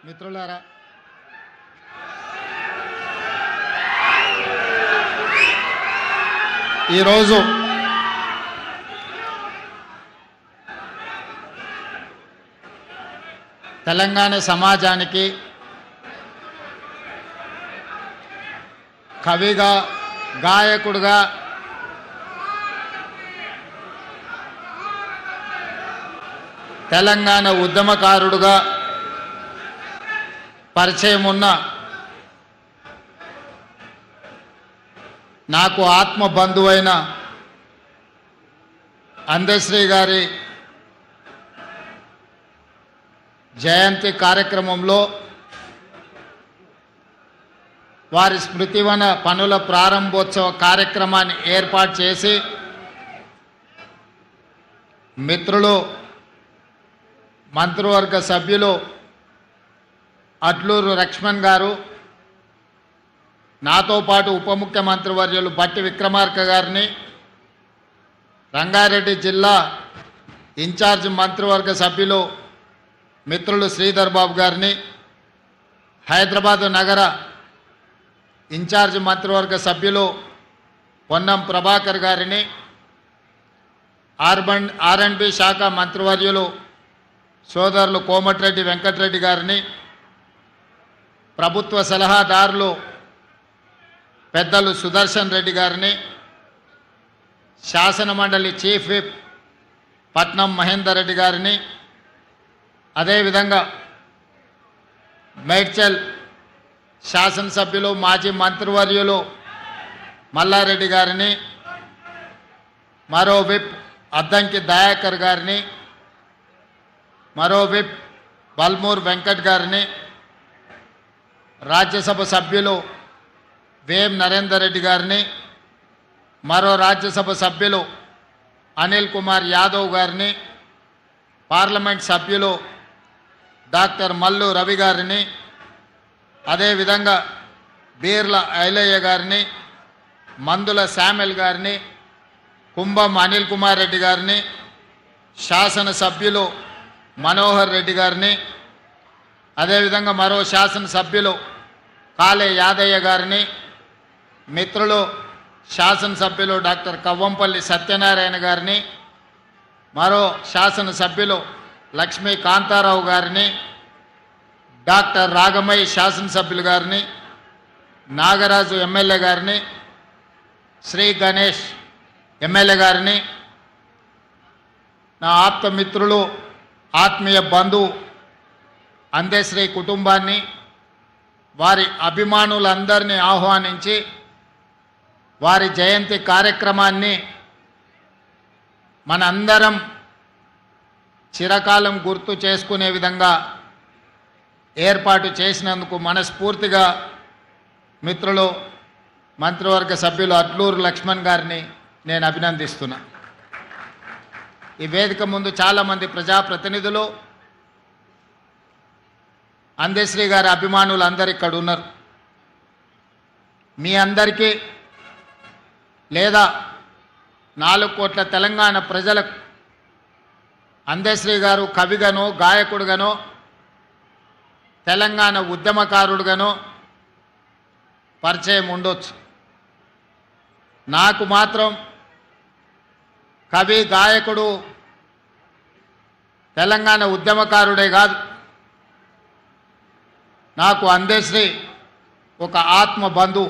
మిత్రులారా, ఈరోజు తెలంగాణ సమాజానికి కవిగా, గాయకుడుగా, తెలంగాణ ఉద్యమకారుడుగా పరిచయం ఉన్న నాకు ఆత్మ బంధువైన అందశ్రీ గారి జయంతి కార్యక్రమంలో వారి స్మృతివన పనుల ప్రారంభోత్సవ కార్యక్రమాన్ని ఏర్పాటు చేసి మిత్రులు, మంత్రివర్గ సభ్యులు అట్లూరు లక్ష్మణ్ గారు, నాతో పాటు ఉప ముఖ్యమంత్రి వర్యులు బట్టి విక్రమార్క గారిని, రంగారెడ్డి జిల్లా ఇన్ఛార్జ్ మంత్రివర్గ సభ్యులు మిత్రులు శ్రీధర్ బాబు గారిని, హైదరాబాదు నగర ఇన్ఛార్జ్ మంత్రివర్గ సభ్యులు పొన్నం ప్రభాకర్ గారిని, ఆర్ఎండ్బి శాఖ మంత్రివర్యులు సోదరులు కోమటిరెడ్డి వెంకటరెడ్డి గారిని, ప్రభుత్వ సలహాదారులు పెద్దలు సుదర్శన్ రెడ్డి గారిని, శాసనమండలి చీఫ్ విప్ పట్నం మహేందర్ రెడ్డి గారిని, అదేవిధంగా మేడ్చల్ శాసనసభ్యులు మాజీ మంత్రివర్యులు మల్లారెడ్డి గారిని, మరో విప్ అద్దంకి దయాకర్ గారిని, మరో విప్ బల్మూర్ వెంకట్ గారిని, రాజ్యసభ సభ్యులు వేం నరేందర్ రెడ్డి గారిని, మరో రాజ్యసభ సభ్యులు అనిల్ కుమార్ యాదవ్ గారిని, పార్లమెంట్ సభ్యులు డాక్టర్ మల్లు రవి గారిని, అదేవిధంగా బీర్ల ఐలయ్య గారిని, మందుల శామ్యుల్ గారిని, కుంభం అనిల్ కుమార్ రెడ్డి గారిని, శాసనసభ్యులు మనోహర్ రెడ్డి గారిని, అదేవిధంగా మరో శాసనసభ్యులు కాళే యాదయ్య గారిని, మిత్రులు శాసనసభ్యులు డాక్టర్ కవ్వంపల్లి సత్యనారాయణ గారిని, మరో శాసనసభ్యులు లక్ష్మీ కాంతారావు గారిని, డాక్టర్ రాగమయ్య శాసనసభ్యులు గారిని, నాగరాజు ఎమ్మెల్యే గారిని, శ్రీ గణేష్ ఎమ్మెల్యే గారిని, నా ఆప్తమిత్రులు, ఆత్మీయ బంధువు అందశ్రీ కుటుంబాన్ని, వారి అభిమానులందరినీ ఆహ్వానించి వారి జయంతి కార్యక్రమాన్ని మనందరం చిరకాలం గుర్తు చేసుకునే విధంగా ఏర్పాటు చేసినందుకు మనస్ఫూర్తిగా మిత్రులు, మంత్రివర్గ సభ్యులు అట్లూరు లక్ష్మణ్ గారిని నేను అభినందిస్తున్నా. ఈ వేదిక ముందు చాలామంది ప్రజాప్రతినిధులు, అందశ్రీ గారి అభిమానులు అందరు ఇక్కడ ఉన్నారు. మీ అందరికీ లేదా 4 కోట్ల తెలంగాణ ప్రజలకు అందశ్రీ గారు కవిగానో, గాయకుడుగానో, తెలంగాణ ఉద్యమకారుడుగానో పరిచయం ఉండొచ్చు. నాకు మాత్రం కవి, గాయకుడు, తెలంగాణ ఉద్యమకారుడే కాదు, నాకు అందశ్రీ ఒక ఆత్మ బంధువు.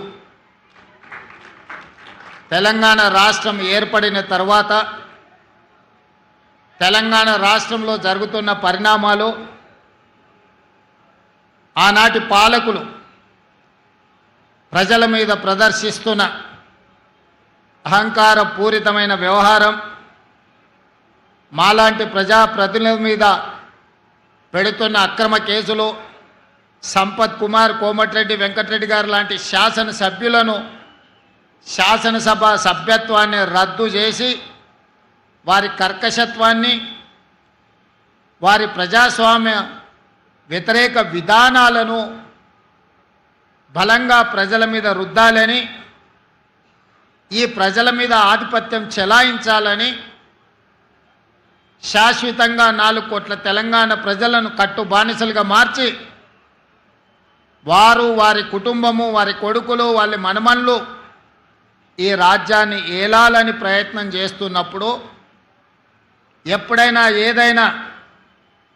తెలంగాణ రాష్ట్రం ఏర్పడిన తర్వాత తెలంగాణ రాష్ట్రంలో జరుగుతున్న పరిణామాలు, ఆనాటి పాలకులు ప్రజల మీద ప్రదర్శిస్తున్న అహంకార పూరితమైన వ్యవహారం, మాలాంటి ప్రజాప్రతినిధుల మీద పెడుతున్న అక్రమ కేసులు, సంపత్ కుమార్, కోమటిరెడ్డి వెంకటరెడ్డి గారు లాంటి శాసనసభ్యులను శాసనసభ సభ్యత్వాన్ని రద్దు చేసి వారి కర్కశత్వాన్ని, వారి ప్రజాస్వామ్య వ్యతిరేక విధానాలను బలంగా ప్రజల మీద రుద్దాలని, ఈ ప్రజల మీద ఆధిపత్యం చెలాయించాలని శాశ్వతంగా 4 కోట్ల తెలంగాణ ప్రజలను కట్టు బానిసలుగా మార్చి వారు, వారి కుటుంబము, వారి కొడుకులు, వాళ్ళ మనమన్లు ఈ రాజ్యాన్ని ఏలాలని ప్రయత్నం చేస్తున్నప్పుడు ఎప్పుడైనా ఏదైనా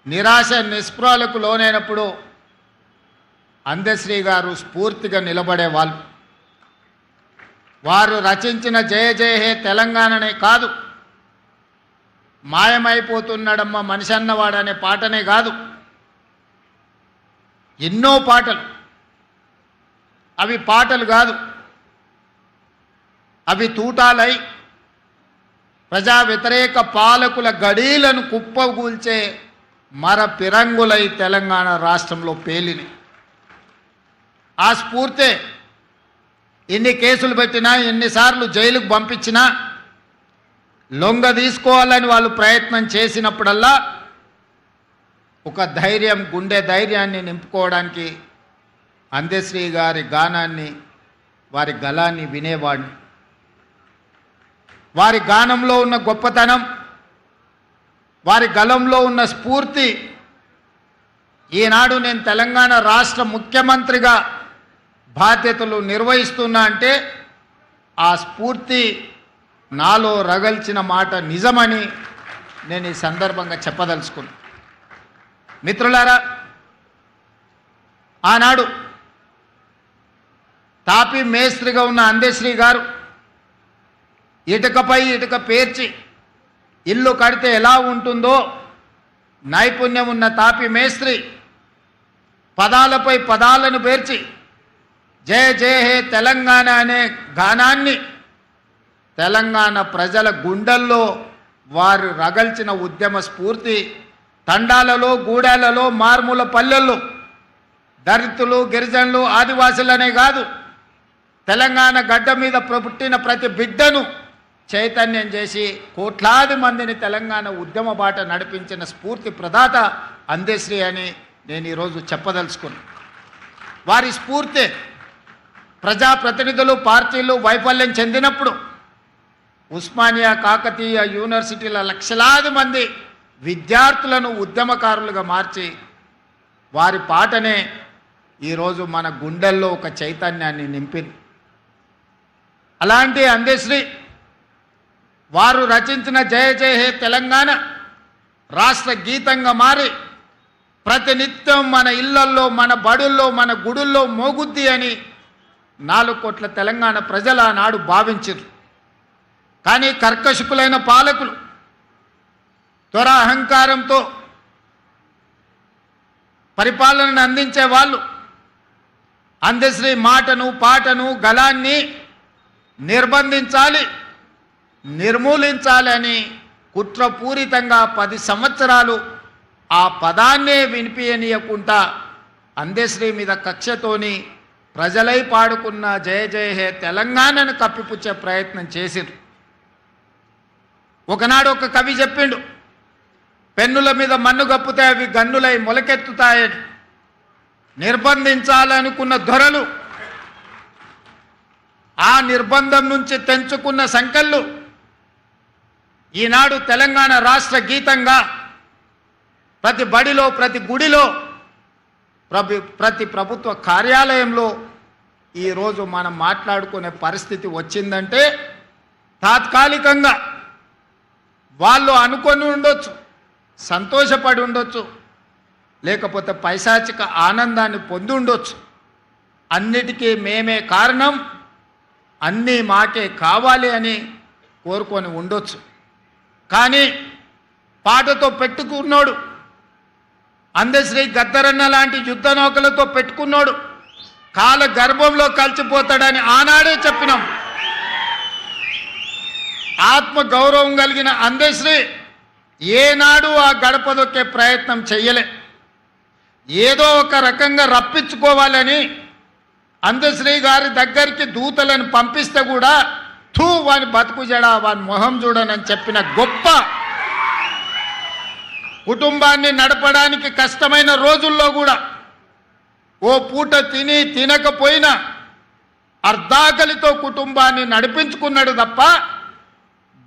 నిరాశ నిస్పృహలకు లోనైనప్పుడు అందశ్రీ గారు స్ఫూర్తిగా నిలబడేవాళ్ళు. వారు రచించిన జయ జయ హే తెలంగాణనే కాదు, మాయమైపోతున్నాడమ్మ మనిషి అన్నవాడనే పాటనే కాదు, ఎన్నో పాటలు. అవి పాటలు కాదు, అవి తూటాలై ప్రజా వ్యతిరేక పాలకుల గడీలను కుప్పగూల్చే మర పిరంగులై తెలంగాణ రాష్ట్రంలో పేలిని. ఆ స్ఫూర్తే ఎన్ని కేసులు పెట్టినా, ఎన్నిసార్లు జైలుకు పంపించినా, లొంగ తీసుకోవాలని వాళ్ళు ప్రయత్నం చేసినప్పుడల్లా ఒక ధైర్యం, గుండె ధైర్యాన్ని నింపుకోవడానికి అందశ్రీ గారి గానాన్ని, వారి గళాన్ని వినేవాడిని. వారి గానంలో ఉన్న గొప్పతనం, వారి గళంలో ఉన్న స్ఫూర్తి ఈనాడు నేను తెలంగాణ రాష్ట్ర ముఖ్యమంత్రిగా బాధ్యతలు నిర్వహిస్తున్నా అంటే ఆ స్ఫూర్తి నాలో రగల్చిన మాట నిజమని నేను ఈ సందర్భంగా చెప్పదలుచుకున్నాను. మిత్రులారా, ఆనాడు తాపీ మేస్త్రిగా ఉన్న అందశ్రీ గారు ఇటుకపై ఇటుక పేర్చి ఇల్లు కడితే ఎలా ఉంటుందో నైపుణ్యం ఉన్న తాపీ మేస్త్రి పదాలపై పదాలను పేర్చి జయ జయ హే తెలంగాణ అనే గానాన్ని తెలంగాణ ప్రజల గుండెల్లో వారు రగల్చిన ఉద్యమ స్ఫూర్తి తండాలలో, గూడాలలో, మార్మూల పల్లెల్లో దళితులు, గిరిజనులు, ఆదివాసులనే కాదు, తెలంగాణ గడ్డ మీద పుట్టిన ప్రతి బిడ్డను చైతన్యం చేసి కోట్లాది మందిని తెలంగాణ ఉద్యమ బాట నడిపించిన స్ఫూర్తి ప్రదాత అందశ్రీ అని నేను ఈరోజు చెప్పదలుచుకున్నాను. వారి స్ఫూర్తి ప్రజాప్రతినిధులు, పార్టీలు వైఫల్యం చెందినప్పుడు ఉస్మానియా, కాకతీయ యూనివర్సిటీల లక్షలాది మంది విద్యార్థులను ఉద్యమకారులుగా మార్చి వారి పాటనే ఈరోజు మన గుండెల్లో ఒక చైతన్యాన్ని నింపింది. అలాంటి అందశ్రీ వారు రచించిన జయ జయ హే తెలంగాణ రాష్ట్ర గీతంగా మారి ప్రతినిత్యం మన ఇళ్లల్లో, మన బడుల్లో, మన గుడుల్లో మోగుద్ది అని 4 కోట్ల తెలంగాణ ప్రజలు ఆనాడు భావించారు. కానీ కర్కశకులైన పాలకులు త్వర అహంకారంతో పరిపాలనను అందించే వాళ్ళు అందశ్రీ మాటను, పాటను, గళాన్ని నిర్బంధించాలి, నిర్మూలించాలి అని కుట్రపూరితంగా 10 సంవత్సరాలు ఆ పదాన్నే వినిపించనీయకుండా అందశ్రీ మీద కక్షతోని ప్రజలై పాడుకున్న జయ జయ హే తెలంగాణను కప్పిపుచ్చే ప్రయత్నం చేసిరు. ఒకనాడు ఒక కవి చెప్పిండు, పెన్నుల మీద మన్ను గప్పుతే అవి గన్నులై మొలకెత్తుతాయని. నిర్బంధించాలనుకున్న దొరలు ఆ నిర్బంధం నుంచి తెంచుకున్న సంకళ్ళు ఈనాడు తెలంగాణ రాష్ట్ర గీతంగా ప్రతి బడిలో, ప్రతి గుడిలో, ప్రతి ప్రభుత్వ కార్యాలయంలో ఈరోజు మనం మాట్లాడుకునే పరిస్థితి వచ్చిందంటే తాత్కాలికంగా వాళ్ళు అనుకొని ఉండొచ్చు, సంతోషపడి ఉండొచ్చు, లేకపోతే పైశాచిక ఆనందాన్ని పొంది ఉండొచ్చు. అన్నిటికీ మేమే కారణం, అన్నీ మాకే కావాలి అని కోరుకొని ఉండొచ్చు. కానీ పాటతో పెట్టుకున్నాడు అందశ్రీ, గద్దరన్న లాంటి యుద్ధ నౌకలతో పెట్టుకున్నాడు కాల గర్భంలో కలిసిపోతాడని ఆనాడే చెప్పినాం. ఆత్మ గౌరవం కలిగిన అందశ్రీ ఏనాడు ఆ గడప దొక్కే ప్రయత్నం చెయ్యలే. ఏదో ఒక రకంగా రప్పించుకోవాలని అందశ్రీ గారి దగ్గరికి దూతలను పంపిస్తే కూడా వాని బతుకు జడా, వాని మొహం చూడనని చెప్పిన గొప్ప, కుటుంబాన్ని నడపడానికి కష్టమైన రోజుల్లో కూడా ఓ పూట తిని తినకపోయినా అర్ధాకలితో కుటుంబాన్ని నడిపించుకున్నాడు తప్ప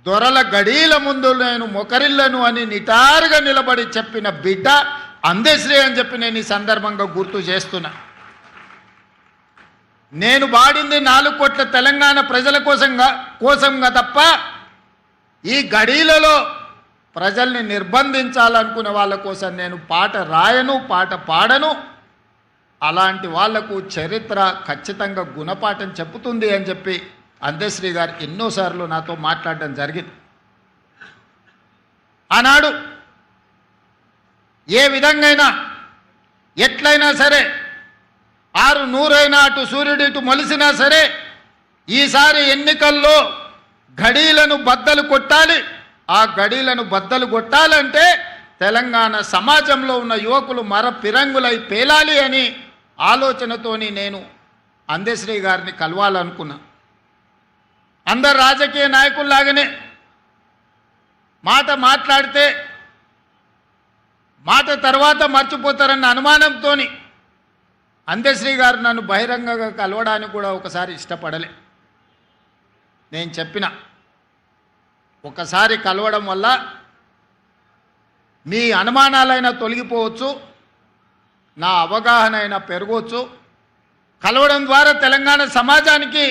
దొరల గడీల ముందు నేను మొకరిల్లను అని నిటారుగా నిలబడి చెప్పిన బిడ్డ అందశ్రీ అని చెప్పి నేను ఈ సందర్భంగా గుర్తు చేస్తున్నా. నేను వాడింది 4 కోట్ల తెలంగాణ ప్రజల కోసంగా తప్ప ఈ గడీలలో ప్రజల్ని నిర్బంధించాలనుకునే వాళ్ళ కోసం నేను పాట రాయను, పాట పాడను. అలాంటి వాళ్లకు చరిత్ర ఖచ్చితంగా గుణపాఠం చెప్పుతుంది అని చెప్పి అందశ్రీ గారు ఎన్నోసార్లు నాతో మాట్లాడడం జరిగింది. ఆనాడు ఏ విధంగా ఎట్లయినా సరే 600 అయినా అటు సూర్యుడు ఇటు మొలిసినా సరే ఈసారి ఎన్నికల్లో గడీలను బద్దలు కొట్టాలి. ఆ గడీలను బద్దలు కొట్టాలంటే తెలంగాణ సమాజంలో ఉన్న యువకులు మర పిరంగులై పేలాలి అని ఆలోచనతోని నేను అందశ్రీ గారిని కలవాలనుకున్నా. అందరు రాజకీయ నాయకుల్లాగానే మాట మాట్లాడితే మాట తర్వాత మర్చిపోతారన్న అనుమానంతో అందశ్రీ గారు నన్ను బహిరంగంగా కలవడానికి కూడా ఒకసారి ఇష్టపడలే. నేను చెప్పిన ఒకసారి కలవడం వల్ల మీ అనుమానాలైనా తొలగిపోవచ్చు, నా అవగాహన అయినా పెరగవచ్చు. కలవడం ద్వారా తెలంగాణ సమాజానికి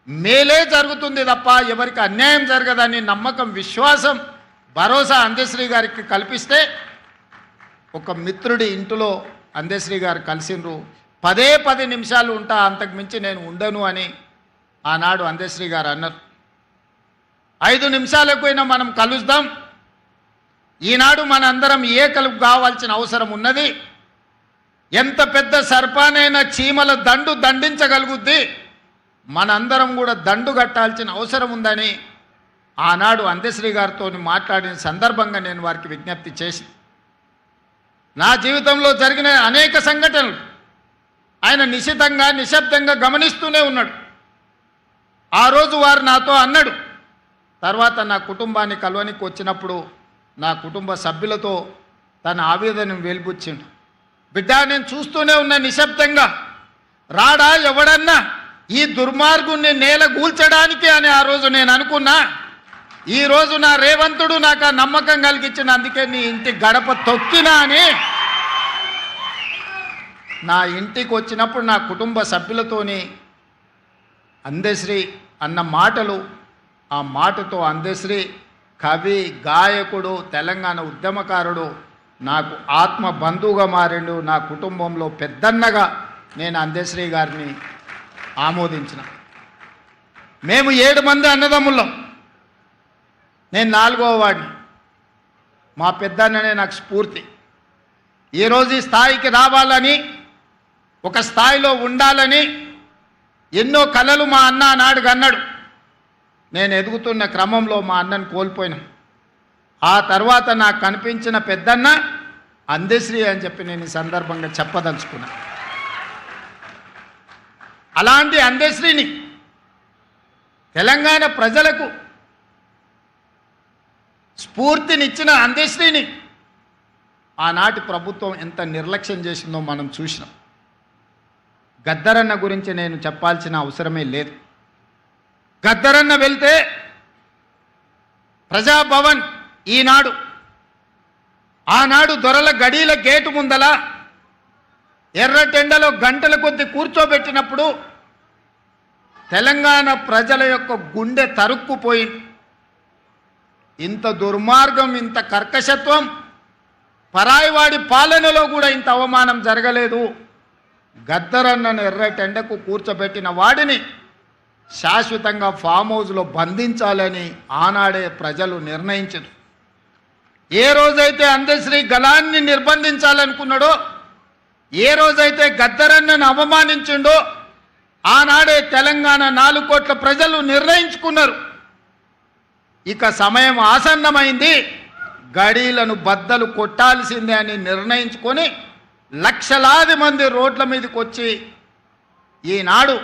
మేలే జరుగుతుంది తప్ప ఎవరికి అన్యాయం జరగదని నమ్మకం, విశ్వాసం, భరోసా అందశ్రీ గారికి కల్పిస్తే ఒక మిత్రుడి ఇంటిలో అందశ్రీ గారు కలిసిండ్రు. 10 నిమిషాలు ఉంటా, అంతకు మించి నేను ఉండను అని ఆనాడు అందశ్రీ గారు అన్నారు. 5 నిమిషాలకు అయినా మనం కలుద్దాం. ఈనాడు మనందరం ఏకలు కావాల్సిన అవసరం ఉన్నది. ఎంత పెద్ద సర్పానైనా చీమల దండు దండించగలుగుద్ది, మనందరం కూడా దండు కట్టాల్సిన అవసరం ఉందని ఆనాడు అందశ్రీ గారితో మాట్లాడిన సందర్భంగా నేను వారికి విజ్ఞప్తి చేసి, నా జీవితంలో జరిగిన అనేక సంఘటనలు ఆయన నిశితంగా నిశ్శబ్దంగా గమనిస్తూనే ఉన్నాడు. ఆ రోజు వారు నాతో అన్నాడు. తర్వాత నా కుటుంబాన్ని కలవనికి వచ్చినప్పుడు నా కుటుంబ సభ్యులతో తన ఆవేదనను వెలిబుచ్చిండు. బిడ్డ, నేను చూస్తూనే ఉన్నా నిశ్శబ్దంగా, రాడా ఎవడన్నా ఈ దుర్మార్గుణ్ణి నేల కూల్చడానికి అని ఆ రోజు నేను అనుకున్నా. ఈరోజు నా రేవంతుడు నాకు ఆ నమ్మకం కలిగించిన, అందుకే నీ ఇంటి గడప తొక్కినా అని నా ఇంటికి వచ్చినప్పుడు నా కుటుంబ సభ్యులతోని అందశ్రీ అన్న మాటలు, ఆ మాటతో అందశ్రీ కవి, గాయకుడు, తెలంగాణ ఉద్యమకారుడు నాకు ఆత్మ బంధువుగా మారిండు. నా కుటుంబంలో పెద్దన్నగా నేను అందశ్రీ గారిని ఆమోదించిన. మేము 7 మంది అన్నదమ్ముళ్ళం, నేను 4వ వాడిని. మా పెద్దన్ననే నాకు స్ఫూర్తి. ఈరోజు ఈ స్థాయికి రావాలని, ఒక స్థాయిలో ఉండాలని ఎన్నో కలలు మా అన్న నాడు అన్నాడు. నేను ఎదుగుతున్న క్రమంలో మా అన్నను కోల్పోయినా. ఆ తర్వాత నాకు కనిపించిన పెద్దన్న అందశ్రీ అని చెప్పి నేను ఈ సందర్భంగా చెప్పదలుచుకున్నా. అలాంటి అందశ్రీని, తెలంగాణ ప్రజలకు స్ఫూర్తినిచ్చిన అందశ్రీని ఆనాటి ప్రభుత్వం ఎంత నిర్లక్ష్యం చేసిందో మనం చూసినాం. గద్దరన్న గురించి నేను చెప్పాల్సిన అవసరమే లేదు. గద్దరన్న వెళ్తే ప్రజాభవన్ ఈనాడు, ఆనాడు దొరల గడీల గేటు ముందల ఎర్రటెండలో గంటల కొద్ది కూర్చోబెట్టినప్పుడు తెలంగాణ ప్రజల యొక్క గుండె తరుక్కుపోయింది. ఇంత దుర్మార్గం, ఇంత కర్కశత్వం పరాయివాడి పాలనలో కూడా ఇంత అవమానం జరగలేదు. గద్దరన్నను ఎర్రటెండకు కూర్చోబెట్టిన వాడిని శాశ్వతంగా ఫామ్ హౌస్లో బంధించాలని ఆనాడే ప్రజలు నిర్ణయించారు. ఏ రోజైతే అందశ్రీ గలాన్ని నిర్బంధించాలనుకున్నాడో, ఏ రోజైతే గద్దరన్నను అవమానించిండో ఆనాడే తెలంగాణ 4 కోట్ల ప్రజలు నిర్ణయించుకున్నారు. ఇక సమయం ఆసన్నమైంది, గడీలను బద్దలు కొట్టాల్సిందే అని నిర్ణయించుకొని లక్షలాది మంది రోడ్ల మీదకి వచ్చి ఈనాడు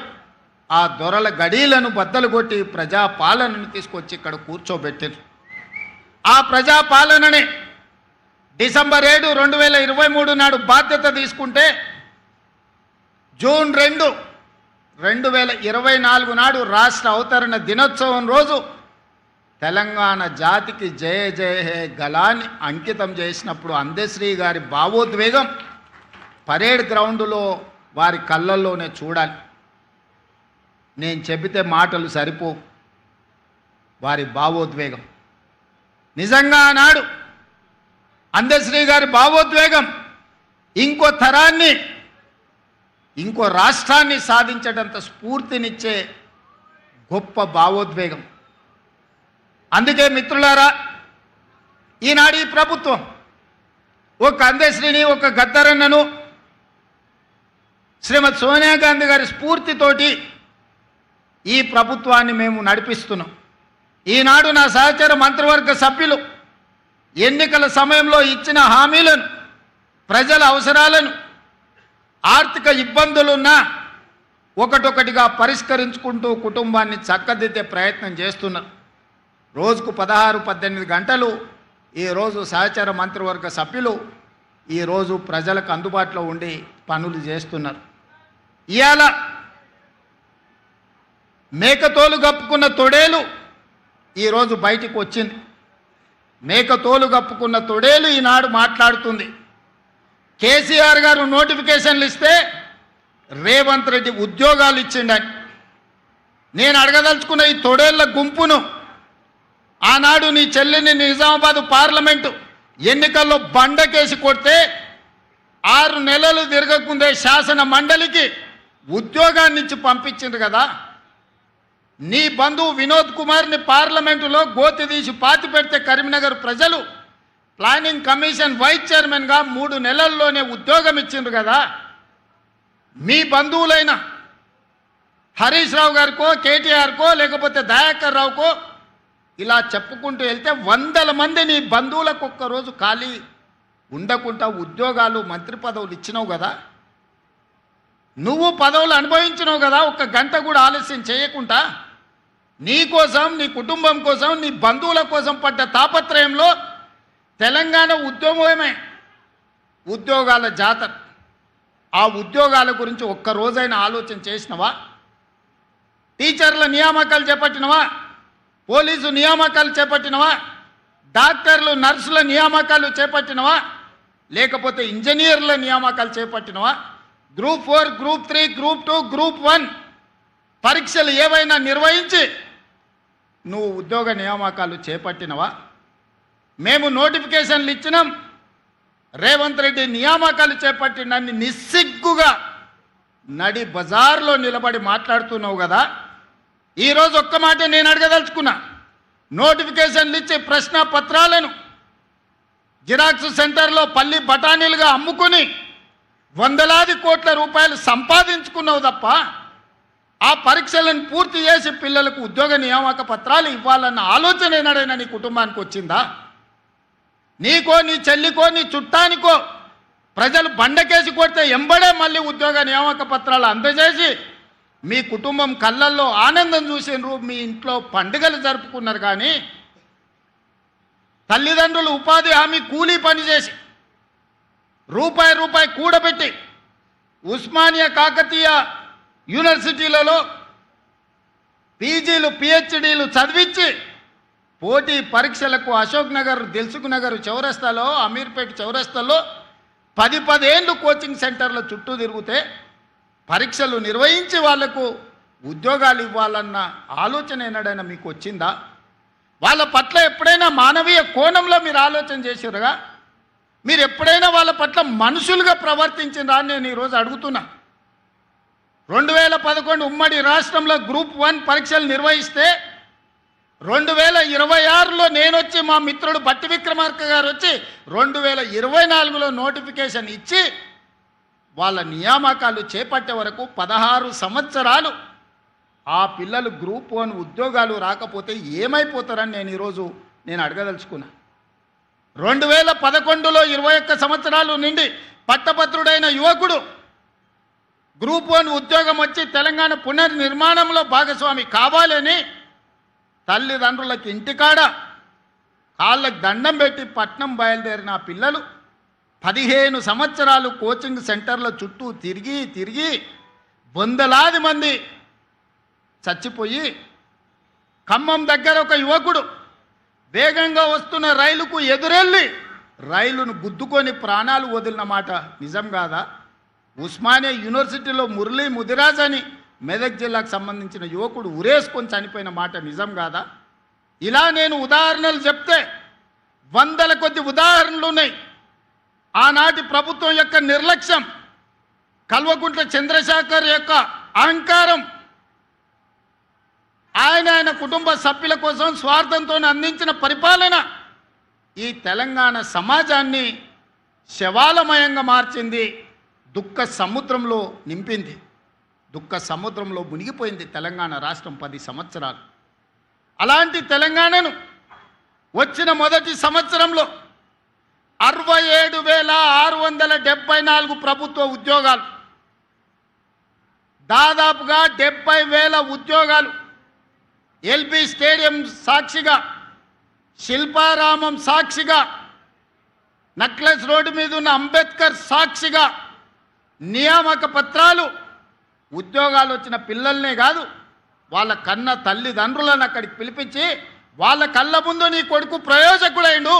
ఆ దొరల గడీలను బద్దలు కొట్టి ప్రజాపాలనను తీసుకొచ్చి ఇక్కడ కూర్చోబెట్టారు. ఆ ప్రజాపాలననే డిసెంబర్ 7, 2023 నాడు బాధ్యత తీసుకుంటే జూన్ 2, 2024 నాడు రాష్ట్ర అవతరణ దినోత్సవం రోజు తెలంగాణ జాతికి జయ జయ హే గలాన్ని అంకితం చేసినప్పుడు అందశ్రీ గారి భావోద్వేగం పరేడ్ గ్రౌండ్లో వారి కళ్ళల్లోనే చూడాలి. నేను చెబితే మాటలు సరిపోవు. వారి భావోద్వేగం నిజంగా ఆనాడు అందశ్రీ గారి భావోద్వేగం ఇంకో తరాన్ని, ఇంకో రాష్ట్రాన్ని సాధించడంత స్ఫూర్తినిచ్చే గొప్ప భావోద్వేగం. అందుకే మిత్రులారా, ఈనాడు ఈ ప్రభుత్వం ఒక అందశ్రీని, ఒక గద్దరన్నను శ్రీమతి సోనియా గాంధీ గారి స్ఫూర్తితోటి ఈ ప్రభుత్వాన్ని మేము నడిపిస్తున్నాం. ఈనాడు నా సహచర మంత్రివర్గ సభ్యులు ఎన్నికల సమయంలో ఇచ్చిన హామీలను, ప్రజల అవసరాలను, ఆర్థిక ఇబ్బందులున్నా ఒకటొకటిగా పరిష్కరించుకుంటూ కుటుంబాన్ని చక్కదిద్దే ప్రయత్నం చేస్తున్నారు. రోజుకు 16-18 గంటలు ఈరోజు సహచర మంత్రివర్గ సభ్యులు ఈరోజు ప్రజలకు అందుబాటులో ఉండి పనులు చేస్తున్నారు. ఇవాళ మేకతోలు కప్పుకున్న తొడేలు ఈరోజు బయటికి వచ్చింది. మేకతోలు కప్పుకున్న తొడేలు ఈనాడు మాట్లాడుతుంది. కేసీఆర్ గారు నోటిఫికేషన్లు ఇస్తే రేవంత్ రెడ్డి ఉద్యోగాలు ఇచ్చిండని. నేను అడగదలుచుకున్న ఈ తొడేళ్ల గుంపును, ఆనాడు నీ చెల్లిని నిజామాబాద్ పార్లమెంటు ఎన్నికల్లో బండకేసి కొడితే 6 నెలలు తిరగకుందే శాసన మండలికి ఉద్యోగాన్ని ఇచ్చి పంపించింది కదా. నీ బంధువు వినోద్ కుమార్ని పార్లమెంటులో గోతి తీసి పాతి పెడితే కరీంనగర్ ప్రజలు ప్లానింగ్ కమిషన్ వైస్ చైర్మన్గా 3 నెలల్లోనే ఉద్యోగం ఇచ్చిండ్రు కదా. మీ బంధువులైన హరీష్ రావు గారికో, కేటీఆర్కో, లేకపోతే దయాకర్ రావుకో ఇలా చెప్పుకుంటూ వెళ్తే 100 మంది నీ బంధువులకు ఒక్కరోజు ఖాళీ ఉండకుండా ఉద్యోగాలు, మంత్రి పదవులు ఇచ్చినావు కదా. నువ్వు పదవులు అనుభవించినావు కదా. 1 గంట కూడా ఆలస్యం చేయకుండా నీ కోసం, నీ కుటుంబం కోసం, నీ బంధువుల కోసం పడ్డ తాపత్రయంలో తెలంగాణ ఉద్యమమే ఉద్యోగాల జాతర. ఆ ఉద్యోగాల గురించి ఒక్కరోజైనా ఆలోచన చేసినవా? టీచర్ల నియామకాలు చేపట్టినవా? పోలీసు నియామకాలు చేపట్టినవా? డాక్టర్లు, నర్సుల నియామకాలు చేపట్టినవా? లేకపోతే ఇంజనీర్ల నియామకాలు చేపట్టినవా? గ్రూప్ 4, గ్రూప్ 3, గ్రూప్ 2, గ్రూప్ 1 పరీక్షలు ఏవైనా నిర్వహించి నువ్వు ఉద్యోగ నియామకాలు చేపట్టినవా? మేము నోటిఫికేషన్లు ఇచ్చినాం, రేవంత్ రెడ్డి నియామకాలు చేపట్టినన్ని నిస్సిగ్గుగా నడి బజార్లో నిలబడి మాట్లాడుతున్నావు కదా. ఈరోజు ఒక్క మాట నేను అడగదలుచుకున్నా. నోటిఫికేషన్లు ఇచ్చి ప్రశ్న పత్రాలను జిరాక్స్ సెంటర్లో పల్లి బఠానీలుగా అమ్ముకుని వందలాది కోట్ల రూపాయలు సంపాదించుకున్నావు తప్ప ఆ పరీక్షలను పూర్తి చేసి పిల్లలకు ఉద్యోగ నియామక పత్రాలు ఇవ్వాలన్న ఆలోచన ఏనాడైనా నీ కుటుంబానికి వచ్చిందా? నీకో, నీ చెల్లికో, నీ చుట్టానికో ప్రజలు బండకేసి కొడితే ఎంబడే మళ్ళీ ఉద్యోగ నియామక పత్రాలు అందజేసి మీ కుటుంబం కళ్ళల్లో ఆనందం చూసినారు, మీ ఇంట్లో పండుగలు జరుపుకున్నారు. కానీ తల్లిదండ్రులు ఉపాధి హామీ కూలీ పని చేసి రూపాయి కూడబెట్టి ఉస్మానియా, కాకతీయ యూనివర్సిటీలలో పీజీలు, పిహెచ్డీలు చదివించి పోటీ పరీక్షలకు అశోక్ నగర్, దిల్సుఖ్ నగర్ చౌరస్తాలో, అమీర్పేట చౌరస్తాలో 10 ఏళ్ళు కోచింగ్ సెంటర్ల చుట్టూ తిరిగితే పరీక్షలు నిర్వహించి వాళ్లకు ఉద్యోగాలు ఇవ్వాలన్న ఆలోచన ఏనాడైనా మీకు వచ్చిందా? వాళ్ళ పట్ల ఎప్పుడైనా మానవీయ కోణంలో మీరు ఆలోచన చేసిరుగా? మీరు ఎప్పుడైనా వాళ్ళ పట్ల మనుషులుగా ప్రవర్తించిందా అని నేను ఈరోజు అడుగుతున్నా. 2011 ఉమ్మడి రాష్ట్రంలో గ్రూప్ 1 పరీక్షలు నిర్వహిస్తే 2026లో నేను వచ్చి, మా మిత్రుడు బట్టి విక్రమార్క గారు వచ్చి 2024లో నోటిఫికేషన్ ఇచ్చి వాళ్ళ నియామకాలు చేపట్టే వరకు 16 సంవత్సరాలు ఆ పిల్లలు గ్రూప్ 1 ఉద్యోగాలు రాకపోతే ఏమైపోతారని నేను ఈరోజు అడగదలుచుకున్నా. 2011లో 21 సంవత్సరాలు నిండి పట్టభద్రుడైన యువకుడు గ్రూప్ 1 ఉద్యోగం వచ్చి తెలంగాణ పునర్నిర్మాణంలో భాగస్వామి కావాలని తల్లిదండ్రులకు ఇంటికాడ కాళ్ళకు దండం పెట్టి పట్నం బయలుదేరిన పిల్లలు 15 సంవత్సరాలు కోచింగ్ సెంటర్ల చుట్టూ తిరిగి వందలాది మంది చచ్చిపోయి, ఖమ్మం దగ్గర ఒక యువకుడు వేగంగా వస్తున్న రైలుకు ఎదురెళ్ళి రైలును గుద్దుకొని ప్రాణాలు వదిలిన మాట నిజం కాదా? ఉస్మానియా యూనివర్సిటీలో మురళీ ముదిరాజ్ అని మెదక్ జిల్లాకు సంబంధించిన యువకుడు ఉరేసుకొని చనిపోయిన మాట నిజం కాదా? ఇలా నేను ఉదాహరణలు చెప్తే వందల కొద్ది ఉదాహరణలు ఉన్నాయి. ఆనాటి ప్రభుత్వం యొక్క నిర్లక్ష్యం, కల్వకుంట్ల చంద్రశేఖర్ యొక్క అహంకారం, ఆయన కుటుంబ సభ్యుల కోసం స్వార్థంతో అందించిన పరిపాలన ఈ తెలంగాణ సమాజాన్ని శవాలమయంగా మార్చింది, దుఃఖ సముద్రంలో నింపింది, దుఃఖ సముద్రంలో మునిగిపోయింది తెలంగాణ రాష్ట్రం 10 సంవత్సరాలు. అలాంటి తెలంగాణను వచ్చిన మొదటి సంవత్సరంలో 67,674 ప్రభుత్వ ఉద్యోగాలు, దాదాపుగా 70,000 ఉద్యోగాలు, ఎల్బీ స్టేడియం సాక్షిగా, శిల్పారామం సాక్షిగా, నక్లెస్ రోడ్డు మీద ఉన్న అంబేద్కర్ సాక్షిగా నియామక పత్రాలు, ఉద్యోగాలు వచ్చిన పిల్లల్నే కాదు వాళ్ళ కన్న తల్లిదండ్రులను అక్కడికి పిలిపించి వాళ్ళ కళ్ళ ముందు నీ కొడుకు ప్రయోజకుడైండు,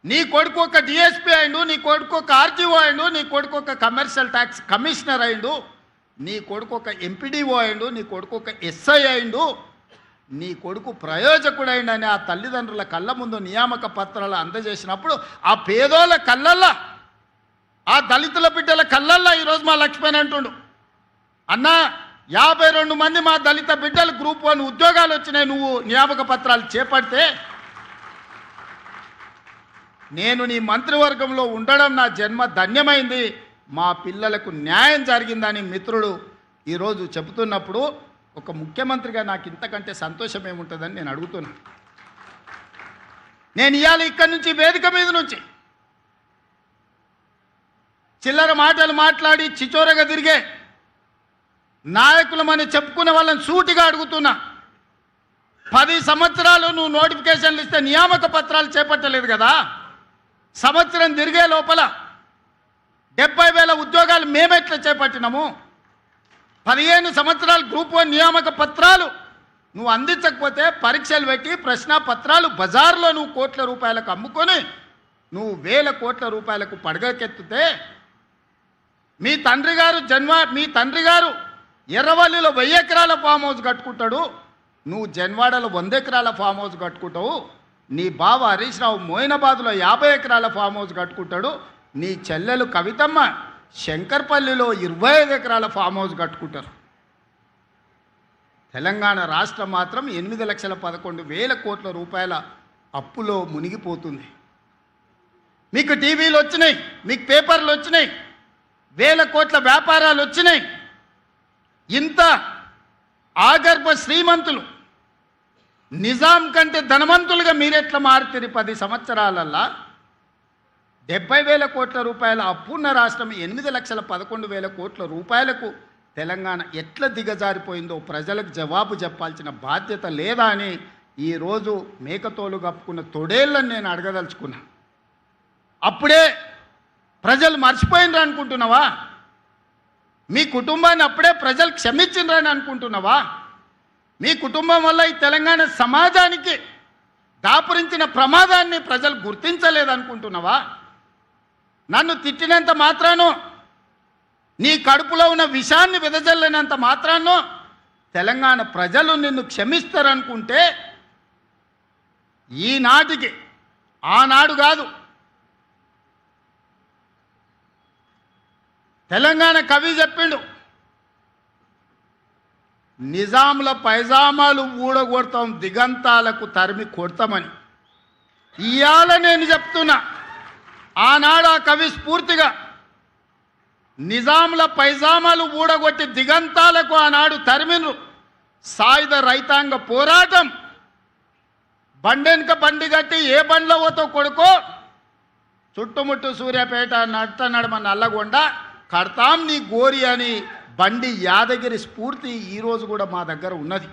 నీ కొడుకు ఒక డిఎస్పీ అయిండు, నీ కొడుకు ఒక ఆర్టీఓ అయిండు, నీ కొడుకు ఒక కమర్షియల్ ట్యాక్స్ కమిషనర్ అయిండు, నీ కొడుకు ఒక ఎంపీడీఓ అయిండు, నీ కొడుకు ఒక ఎస్ఐ అయిండు, నీ కొడుకు ప్రయోజకుడైండని ఆ తల్లిదండ్రుల కళ్ళ ముందు నియామక పత్రాలు అందజేసినప్పుడు ఆ పేదోళ్ళ కళ్ళల్లా, ఆ దళితుల బిడ్డల కళ్ళల్లా ఈరోజు మా లక్ష్మణ్ అంటుండు, అన్నా 52 మంది మా దళిత బిడ్డలు గ్రూప్ 1 ఉద్యోగాలు వచ్చినాయి, నువ్వు నియామక పత్రాలు చేపడితే నేను నీ మంత్రివర్గంలో ఉండడం నా జన్మ ధన్యమైంది, మా పిల్లలకు న్యాయం జరిగిందని మిత్రుడు ఈరోజు చెబుతున్నప్పుడు ఒక ముఖ్యమంత్రిగా నాకు ఇంతకంటే సంతోషం ఏముంటుందని నేను అడుగుతున్నా. నేను ఇవాళ ఇక్కడి నుంచి వేదిక మీద నుంచి చిల్లర మాటలు మాట్లాడి చిచోరగా తిరిగే నాయకులమని చెప్పుకునే వాళ్ళని సూటిగా అడుగుతున్నా. 10 సంవత్సరాలు నువ్వు నోటిఫికేషన్లు ఇస్తే నియామక పత్రాలు చేపట్టలేదు కదా, సంవత్సరం తిరిగే లోపల 70,000 ఉద్యోగాలు మేమెట్లా చేపట్టినాము? 15 సంవత్సరాలు గ్రూప్ 1 నియామక పత్రాలు నువ్వు అందించకపోతే పరీక్షలు పెట్టి ప్రశ్నాపత్రాలు బజార్లో నువ్వు కోట్ల రూపాయలకు అమ్ముకొని నువ్వు వేల కోట్ల రూపాయలకు పడగకెత్తితే మీ తండ్రి గారు ఎర్రవల్లిలో 1000 ఎకరాల ఫామ్ హౌస్ కట్టుకుంటాడు, నువ్వు జన్వాడలో 100 ఎకరాల ఫామ్ హౌస్ కట్టుకుంటావు, నీ బావ హరీష్ రావు మోయినాబాద్లో 50 ఎకరాల ఫామ్ హౌస్ కట్టుకుంటాడు, నీ చెల్లెలు కవితమ్మ శంకర్పల్లిలో 25 ఎకరాల ఫామ్ హౌస్ కట్టుకుంటారు. తెలంగాణ రాష్ట్రం మాత్రం 8,11,000 కోట్ల రూపాయల అప్పులో మునిగిపోతుంది. మీకు టీవీలు వచ్చినాయి, మీకు పేపర్లు వచ్చినాయి, 1000 కోట్ల వ్యాపారాలు వచ్చినాయి. ఇంత ఆగర్భ శ్రీమంతులు నిజాం కంటే ధనవంతులుగా మీరెట్లా మారుతారు? 10 సంవత్సరాలల్లా 70,000 కోట్ల రూపాయల అప్పున్న రాష్ట్రం 8,11,000 కోట్ల రూపాయలకు తెలంగాణ ఎట్లా దిగజారిపోయిందో ప్రజలకు జవాబు చెప్పాల్సిన బాధ్యత లేదా అని ఈరోజు మేకతోలు కప్పుకున్న తొడేళ్ళని నేను అడగదలుచుకున్నా. అప్పుడే ప్రజలు మర్చిపోయినరు అనుకుంటున్నావా? మీ కుటుంబాన్ని అప్పుడే ప్రజలు క్షమించిండ్రని అనుకుంటున్నావా? మీ కుటుంబం వల్ల ఈ తెలంగాణ సమాజానికి దాపురించిన ప్రమాదాన్ని ప్రజలు గుర్తించలేదనుకుంటున్నావా? నన్ను తిట్టినంత మాత్రానో, నీ కడుపులో ఉన్న విషాన్ని వెదజల్లినంత మాత్రానో తెలంగాణ ప్రజలు నిన్ను క్షమిస్తారనుకుంటే ఈనాటికి, ఆనాడు కాదు, తెలంగాణ కవి చెప్పిండు, నిజాముల పైజామాలు ఊడగొడతాం, దిగంతాలకు తరిమి కొడతామని. ఇవాళ నేను చెప్తున్నా, ఆనాడు ఆ కవి స్ఫూర్తిగా నిజాముల పైజామాలు ఊడగొట్టి దిగంతాలకు ఆనాడు తరిమిను. సాయుధ రైతాంగ పోరాటం, బండెనక బండి కట్టి ఏ బండ్లో పోతో కొడుకో, చుట్టుముట్టు సూర్యాపేట నట్ట నడమ నల్లగొండ కడతాం నీ గోరి అని బండి యాదగిరి స్ఫూర్తి ఈరోజు కూడా మా దగ్గర ఉన్నది.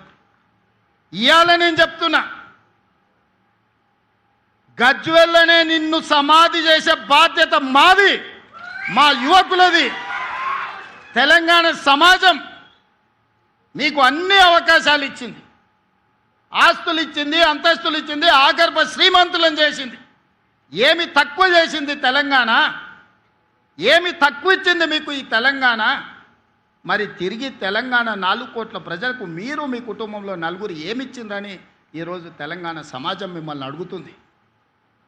ఇవాళ నేను చెప్తున్నా, గజ్వెల్లనే నిన్ను సమాధి చేసే బాధ్యత మాది, మా యువకులది. తెలంగాణ సమాజం మీకు అన్ని అవకాశాలు ఇచ్చింది, ఆస్తులు ఇచ్చింది, అంతస్తులు ఇచ్చింది, ఆగర్భ శ్రీమంతులను చేసింది. ఏమి తక్కువ చేసింది తెలంగాణ? ఏమి తక్కువ ఇచ్చింది మీకు ఈ తెలంగాణ? మరి తిరిగి తెలంగాణ 4 కోట్ల ప్రజలకు మీరు మీ కుటుంబంలో నలుగురు ఏమిచ్చిందని ఈరోజు తెలంగాణ సమాజం మిమ్మల్ని అడుగుతుంది.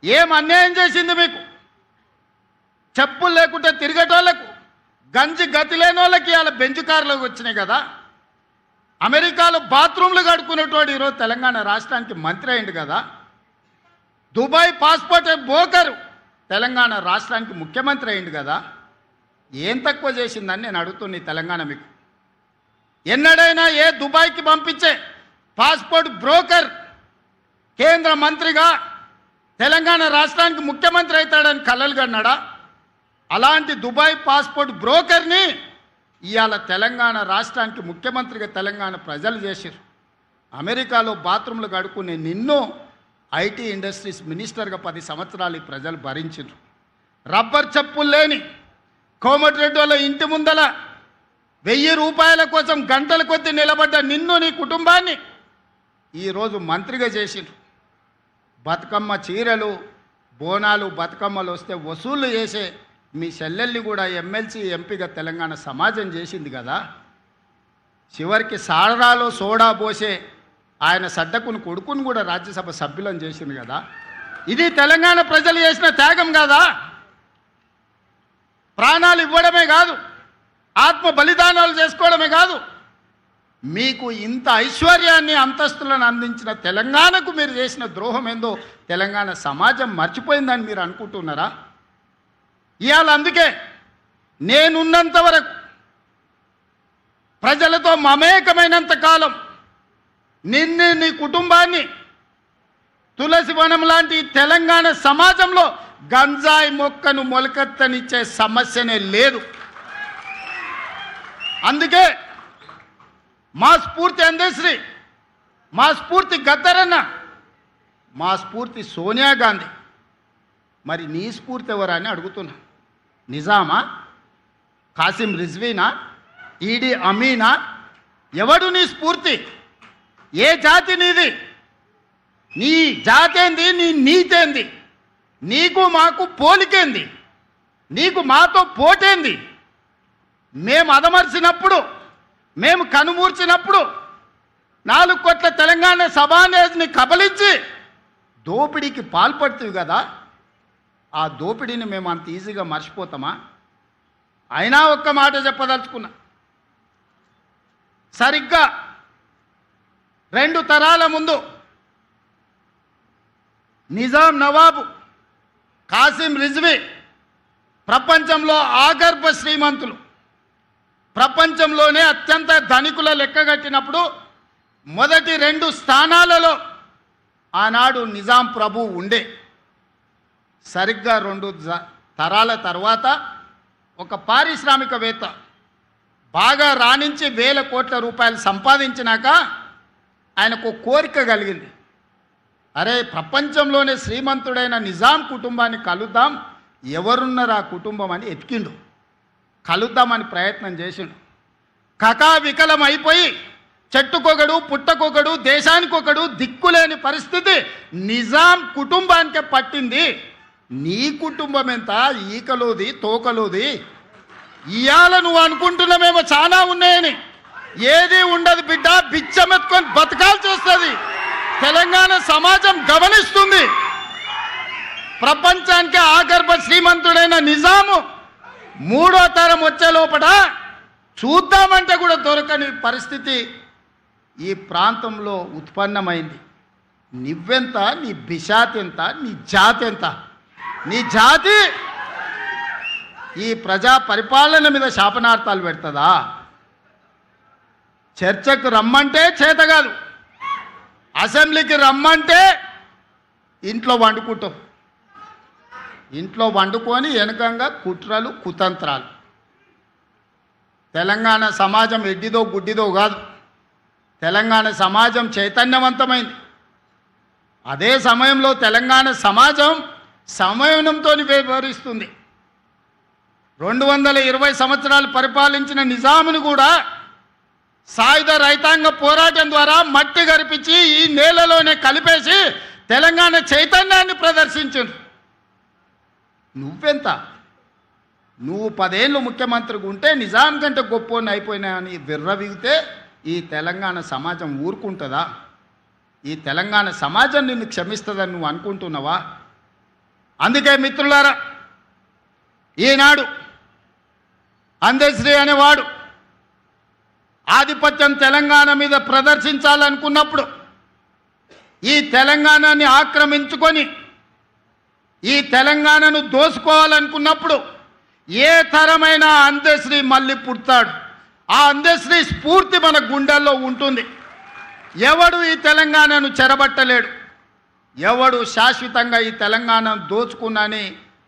ఏం అన్యాయం చేసింది మీకు? చెప్పులు లేకుంటే తిరిగేటోళ్లకు, గంజి గతి లేని వాళ్ళకి ఇలా బెంచ్ కార్లకు వచ్చినాయి కదా. అమెరికాలో బాత్రూమ్లు కడుక్కునేటోడు ఈరోజు తెలంగాణ రాష్ట్రానికి మంత్రి అయింది కదా. దుబాయ్ పాస్పోర్ట్ బోకరు తెలంగాణ రాష్ట్రానికి ముఖ్యమంత్రి అయింది కదా. ఏం తక్కువ చేసిందని నేను అడుగుతున్నా తెలంగాణ మీకు. ఎన్నడైనా ఏ దుబాయ్కి పంపించే పాస్పోర్ట్ బ్రోకర్ కేంద్ర మంత్రిగా తెలంగాణ రాష్ట్రానికి ముఖ్యమంత్రి అవుతాడని కలలు కన్నాడా? అలాంటి దుబాయ్ పాస్పోర్ట్ బ్రోకర్ని ఇవాళ తెలంగాణ రాష్ట్రానికి ముఖ్యమంత్రిగా తెలంగాణ ప్రజలు చేశారు. అమెరికాలో బాత్రూంలు కడుక్కునే నిన్ను ఐటీ ఇండస్ట్రీస్ మినిస్టర్గా 10 సంవత్సరాలు ఈ ప్రజలు భరించారు. రబ్బర్ చెప్పులు లేని కోమటిరెడ్డి వాళ్ళ ఇంటి ముందల 1000 రూపాయల కోసం గంటల కొద్దీ నిలబడ్డ నిన్ను, నీ కుటుంబాన్ని ఈరోజు మంత్రిగా చేసిండ్రు. బతుకమ్మ చీరలు, బోనాలు, బతుకమ్మలు వస్తే వసూలు చేసే మీ చెల్లెల్ని కూడా ఎమ్మెల్సీ, ఎంపీగా తెలంగాణ సమాజం చేసింది కదా. చివరికి సారాలో సోడా పోసే ఆయన సడ్డకుని కొడుకుని కూడా రాజ్యసభ సభ్యులను చేసింది కదా. ఇది తెలంగాణ ప్రజలు చేసిన త్యాగం కాదా? ప్రాణాలు ఇవ్వడమే కాదు, ఆత్మ బలిదానాలు చేసుకోవడమే కాదు, మీకు ఇంత ఐశ్వర్యాన్ని, అంతస్తులను అందించిన తెలంగాణకు మీరు చేసిన ద్రోహం ఏందో తెలంగాణ సమాజం మర్చిపోయిందని మీరు అనుకుంటున్నారా? ఇవాళ అందుకే నేనున్నంత వరకు, ప్రజలతో మమేకమైనంత కాలం నిన్ను, నీ కుటుంబాన్ని తులసి వనం లాంటి తెలంగాణ సమాజంలో గంజాయి మొక్కను మొలకెత్తనిచ్చే సమస్యనే లేదు. అందుకే మా స్ఫూర్తి అందశ్రీ, మా స్ఫూర్తి గద్దరన్న, మా స్ఫూర్తి సోనియా గాంధీ. మరి నీ స్ఫూర్తి ఎవరని అడుగుతున్నా. నిజామా? కాసిం రిజ్వీనా? ఈడీ అమీనా? ఎవడు నీ స్ఫూర్తి? ఏ జాతి నీది? నీ జాతేంది? నీ నీతేంది? నీకు మాకు పోలికేంది? నీకు మాతో పోటేంది? మేము అదమర్చినప్పుడు, మేము కనుమూర్చినప్పుడు 4 కోట్ల తెలంగాణ సభానేజ్ని కబలించి దోపిడీకి పాల్పడుతుంది కదా. ఆ దోపిడీని మేము అంత ఈజీగా మర్చిపోతామా? అయినా ఒక్క మాట చెప్పదలుచుకున్నా. సరిగ్గా 2 తరాల ముందు నిజాం నవాబు కాసిం రిజ్వీ ప్రపంచంలో ఆగర్భ శ్రీమంతులు, ప్రపంచంలోనే అత్యంత ధనికుల లెక్కగట్టినప్పుడు మొదటి 2 స్థానాలలో ఆనాడు నిజాం ప్రభు ఉండే. సరిగ్గా 2 తరాల తర్వాత ఒక పారిశ్రామికవేత్త బాగా రాణించి 1000 కోట్ల రూపాయలు సంపాదించినాక ఆయనకు కోరిక కలిగింది. అరే, ప్రపంచంలోనే శ్రీమంతుడైన నిజాం కుటుంబాన్ని కలుద్దాం, ఎవరున్నారు ఆ కుటుంబం అని ఎతికిండు. కలుద్దామని ప్రయత్నం చేసిండు. కకావికలం అయిపోయి చెట్టుకొకడు, పుట్టకొకడు, దేశానికొకడు దిక్కులేని పరిస్థితి నిజాం కుటుంబానికే పట్టింది. నీ కుటుంబం ఎంత? ఈకలోది, తోకలోది. ఇవాళ నువ్వు అనుకుంటున్నామేమో చాలా ఉన్నాయని. ఏది ఉండదు బిడ్డ, బిచ్చమెత్తుకొని బతకాల్సి వస్తుంది. తెలంగాణ సమాజం గమనిస్తుంది. ప్రపంచానికి ఆగర్భ శ్రీమంతుడైన నిజాము 3వ తరం వచ్చే లోపల చూద్దామంటే కూడా దొరకని పరిస్థితి ఈ ప్రాంతంలో ఉత్పన్నమైంది. నువ్వెంత? నీ బిషాత్ ఎంత? నీ జాతి ఎంత? నీ జాతి ఈ ప్రజా పరిపాలన మీద శాపనార్థాలు పెడుతుందా? చర్చకు రమ్మంటే చేత కాదు, అసెంబ్లీకి రమ్మంటే ఇంట్లో వండుకుంటాం. ఇంట్లో వండుకొని వెనకంగా కుట్రలు, కుతంత్రాలు. తెలంగాణ సమాజం ఎడ్డిదో గుడ్డిదో కాదు. తెలంగాణ సమాజం చైతన్యవంతమైంది. అదే సమయంలో తెలంగాణ సమాజం సంయమనంతో వ్యవహరిస్తుంది. 220 సంవత్సరాలు పరిపాలించిన నిజామును కూడా సాయుధ రైతాంగ పోరాటం ద్వారా మట్టి గరిపించి ఈ నేలలోనే కలిపేసి తెలంగాణ చైతన్యాన్ని ప్రదర్శించారు. నువ్వెంత? నువ్వు 10 ఏళ్ళు ముఖ్యమంత్రిగా ఉంటే నిజాం కంటే గొప్పని అయిపోయినాయని విర్రవీగితే ఈ తెలంగాణ సమాజం ఊరుకుంటుందా? ఈ తెలంగాణ సమాజం నిన్ను క్షమిస్తుందని నువ్వు అనుకుంటున్నావా? అందుకే మిత్రులారా, ఈనాడు అందశ్రీ అనేవాడు ఆధిపత్యం తెలంగాణ మీద ప్రదర్శించాలనుకున్నప్పుడు, ఈ తెలంగాణని ఆక్రమించుకొని ఈ తెలంగాణను దోసుకోవాలనుకున్నప్పుడు ఏ తరమైన అందశ్రీ మళ్ళీ పుడతాడు. ఆ అందశ్రీ స్ఫూర్తి మన గుండెల్లో ఉంటుంది. ఎవడు ఈ తెలంగాణను చెరబట్టలేడు. ఎవడు శాశ్వతంగా ఈ తెలంగాణను దోచుకున్నని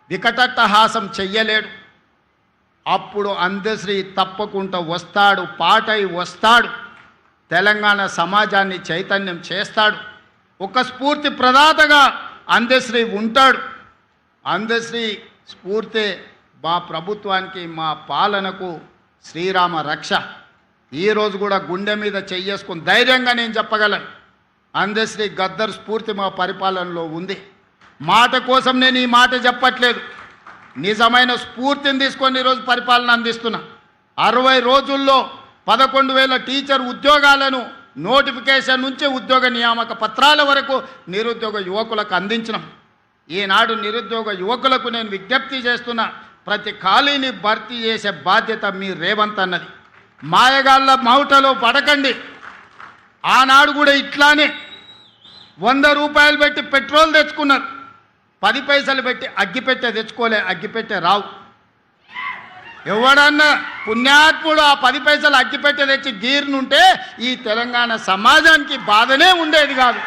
వికటట్టహాసం చెయ్యలేడు. అప్పుడు అందశ్రీ తప్పకుండా వస్తాడు, పాటై వస్తాడు, తెలంగాణ సమాజాన్ని చైతన్యం చేస్తాడు. ఒక స్ఫూర్తి ప్రదాతగా అందశ్రీ ఉంటాడు. అందశ్రీ స్ఫూర్తి మా ప్రభుత్వానికి, మా పాలనకు శ్రీరామ రక్ష. ఈరోజు కూడా గుండె మీద చెయ్యేసుకుని ధైర్యంగా నేను చెప్పగలను, అందశ్రీ గద్దర్ స్ఫూర్తి మా పరిపాలనలో ఉంది. మాట కోసం నేను ఈ మాట చెప్పట్లేదు, నిజమైన స్ఫూర్తిని తీసుకొని ఈరోజు పరిపాలన అందిస్తున్నా. 60 రోజుల్లో 11,000 టీచర్ ఉద్యోగాలను నోటిఫికేషన్ నుంచి ఉద్యోగ నియామక పత్రాల వరకు నిరుద్యోగ యువకులకు అందించినాం. ఈనాడు నిరుద్యోగ యువకులకు నేను విజ్ఞప్తి చేస్తున్నా, ప్రతి ఖాళీని భర్తీ చేసే బాధ్యత మీ రేవంత్ అన్నది. మాయగాళ్ళ మౌటలో పడకండి. ఆనాడు కూడా ఇట్లానే 100 రూపాయలు పెట్టి పెట్రోల్ తెచ్చుకున్నారు, 10 పైసలు పెట్టి అగ్గిపెట్టె తెచ్చుకోలే, అగ్గిపెట్టె రావు. ఎవడన్నా పుణ్యాత్ముడు ఆ 10 పైసలు అగ్గిపెట్టె తెచ్చి గీర్నుంటే ఈ తెలంగాణ సమాజానికి బాధనే ఉండేది కాదు.